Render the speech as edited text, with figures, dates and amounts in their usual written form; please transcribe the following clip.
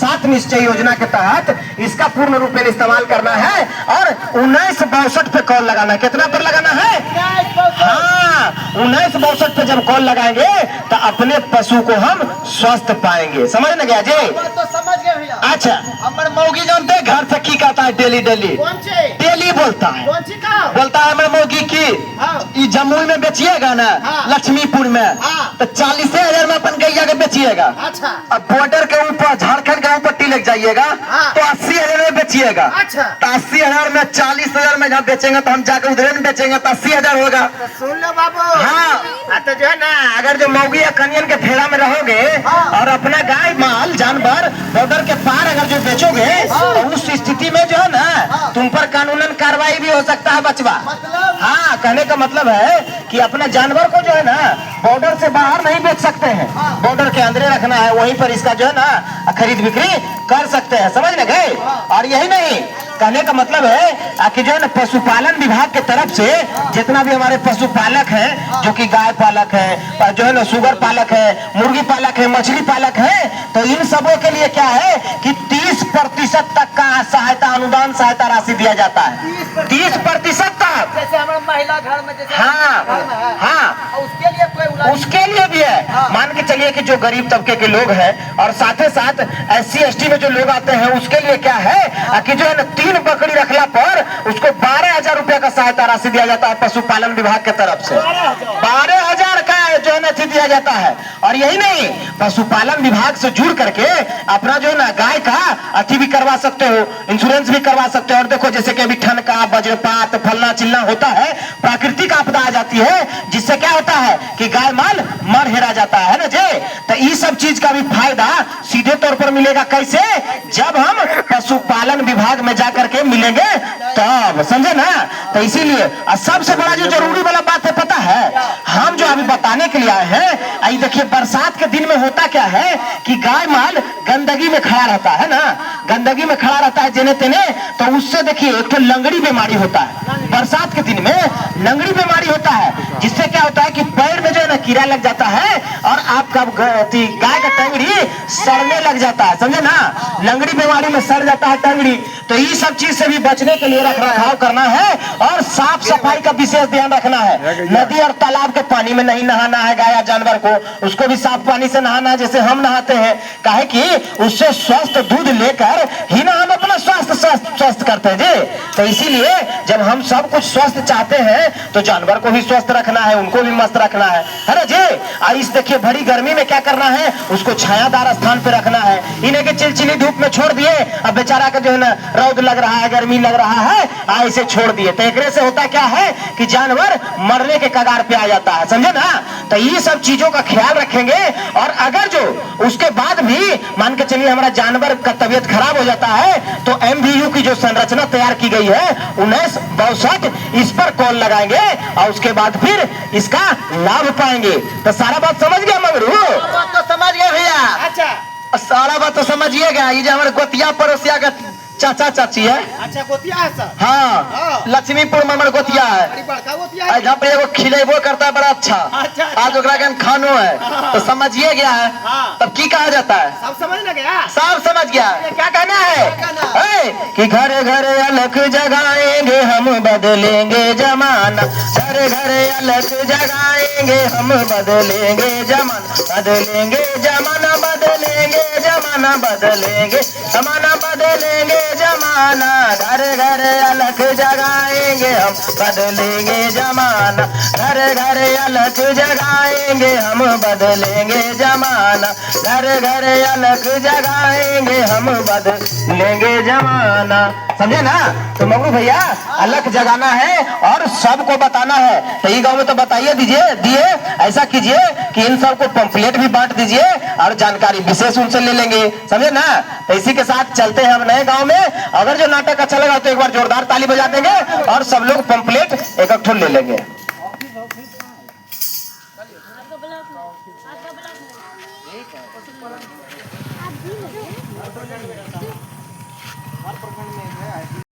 7 निश्चय योजना के तहत इसका पूर्ण रूप में इस्तेमाल करना है और 1962 पे कॉल लगाना है। कितना पर लगाना है? हाँ, 1962 पे जब कॉल लगाएंगे तो अपने पशु को हम स्वस्थ पाएंगे। समझ न गया जी? तो समझ गए भैया। अच्छा, हमारे मौगी जानते हैं घर से की कहता है? डेली डेली डेली बोलता है। बोलता है हमारे मौगी की जमुई में बेचिएगा ना, लक्ष्मीपुर में, तो 40,000 में अपन गैया के बेचिएगा। अच्छा। अब बॉर्डर के ऊपर झारखंड के ऊपर टिलक जाइएगा तो 80,000 में बेचिएगा। अच्छा। तो 80,000 में 40,000 में जहाँ बेचेंगे तो हम जाकर उधर में बेचेंगे तो 80,000 होगा। तो सुन लो बाबू। हाँ, तो जो है ना, अगर जो मौगी या कनियन के फेरा में रहोगे और अपना गाय माल जानवर बॉर्डर के पार अगर जो बेचोगे तो उस स्थिति में जो है ना तुम पर कानूनन कार्रवाई भी हो सकता है बचवा। हाँ, कहने का मतलब है कि अपना जानवर को जो है ना बॉर्डर से बाहर नहीं बेच सकते हैं, बॉर्डर के अंदर रखना है, वहीं पर इसका जो है ना खरीद बिक्री कर सकते हैं। समझ न गए? और यही नहीं, कहने का मतलब है कि जो है ना पशुपालन विभाग के तरफ से जितना भी हमारे पशुपालक हैं, जो कि गाय पालक है, जो है ना सुगर पालक है, मुर्गी पालक है, मछली पालक है, तो इन सबों के लिए क्या है कि 30% तक का सहायता, अनुदान सहायता राशि दिया जाता है। 30% तक। जैसे हमारे महिला घर में जैसे हाँ हाँ, उसके लिए भी है। मान के चलिए कि जो गरीब तबके के लोग हैं और साथ ही साथ SC/ST में जो लोग आते हैं उसके लिए क्या है कि जो है ना 3 बकरी रखला पर उसको 12,000 रुपया का सहायता राशि दिया जाता है पशुपालन विभाग के तरफ से। 12,000 का जो है ना दिया जाता है। और यही नहीं, पशुपालन विभाग से जुड़ करके अपना जो है ना गाय का अति भी करवा सकते हो, इंश्योरेंस भी करवा सकते हो। और देखो जैसे कि अभी ठनका, वज्रपात, फलना चिल्ला होता है, प्राकृतिक आपदा आ जाती है, जिससे क्या होता है कि गाय माल मर हेरा जाता है ना जी। तो इस सब चीज का भी फायदा सीधे तौर पर मिलेगा। कैसे? जब हम पशुपालन विभाग में जाकर के मिलेंगे तब, समझे ना? तो इसीलिए सबसे बड़ा जो जरूरी वाला बात है पता है, हम जो अभी बताने के लिए आए हैं, आई देखिए बरसात के दिन में होता क्या है कि गाय माल गंदगी में खड़ा रहता है ना, गंदगी में खड़ा रहता है जेने तेने, तो उससे देखिए एक तो लंगड़ी बीमारी होता है। बरसात के दिन में लंगड़ी बीमारी होता है, जिससे क्या होता है कि पैर में जो है ना कीड़ा लग जाता है और आपका गाय का टंगड़ी सड़ने लग जाता है। समझे ना? लंगड़ी बीमारी में सड़ जाता है टंगड़ी। तो ये सब चीज से भी बचने के लिए रख रखाव करना है और साफ सफाई का विशेष ध्यान रखना है। नदी और तालाब के पानी में नहीं नहाना है गाय या जानवर को, उसको भी साफ पानी से नहाना है जैसे हम नहाते हैं। काहे कि उससे स्वस्थ दूध लेकर ही ना हम अपना स्वास्थ्य स्वस्थ करते हैं जी। तो इसीलिए जब हम सब कुछ स्वस्थ चाहते हैं तो जानवर को भी स्वस्थ रखना है, उनको भी मस्त रखना है ना जी। इस देखिए बड़ी गर्मी में क्या करना है, उसको छायादार स्थान पे रखना है। इन्हें के चिलचिली धूप में छोड़ दिए, अब बेचारा का जो है ना रौद लग रहा है, गर्मी लग रहा है, ऐसे छोड़ दिए तो एकरे से होता क्या है कि जानवर मरने के कगार पे आ जाता है। समझे ना? तो ये सब चीजों का ख्याल रखेंगे। और अगर जो उसके बाद भी मान के चलिए हमारा जानवर का तबीयत खराब हो जाता है तो MVU की जो संरचना तैयार की गई है 1962, इस पर कॉल लगाएंगे और उसके बाद फिर इसका लाभ पाएंगे। तो सारा बात समझ गया मगरू? तो समझ गए भैया। अच्छा, सारा बात तो समझिएगा। ये जो हमारे गोतिया पड़ोसिया का चाचा चाची है। अच्छा, गोतिया है सर? हाँ, लक्ष्मीपुर में हमारे गोतिया है। बड़ी बड़का गोतिया है। जहाँ पे एगो खिलेबो करता है बड़ा अच्छा। आज ओकरा के खानो है तो समझिए गया है। तब की कहा जाता है? सब समझ न गया? सब समझ गया। क्या कहना है कि घर घर अलग जगाएंगे हम बदलेंगे जमाना, घर घर अलग जगाएंगे हम बदलेंगे जमाना, बदलेंगे जमाना, बदलेंगे जमाना, बदलेंगे जमाना, बदलेंगे जमाना, घर घर अलग जगाएंगे हम बदलेंगे जमाना, घर घर अलग जगाएंगे हम बदलेंगे जमाना, घर घर अलग जगाएंगे हम बदलेंगे जमाना। समझे ना? तो मगरू भैया अलग जगाना है और सबको बताना है। तो ये गांव में तो बताइए दिए ऐसा कीजिए कि इन सबको पंपलेट भी बांट दीजिए और जानकारी विशेष उनसे ले लेंगे। समझे ना? तो इसी के साथ चलते हैं हम नए गांव में। अगर जो नाटक अच्छा लगा तो एक बार जोरदार ताली बजा देंगे और सब लोग पंपलेट एक ठो ले लेंगे। हर प्रखंड में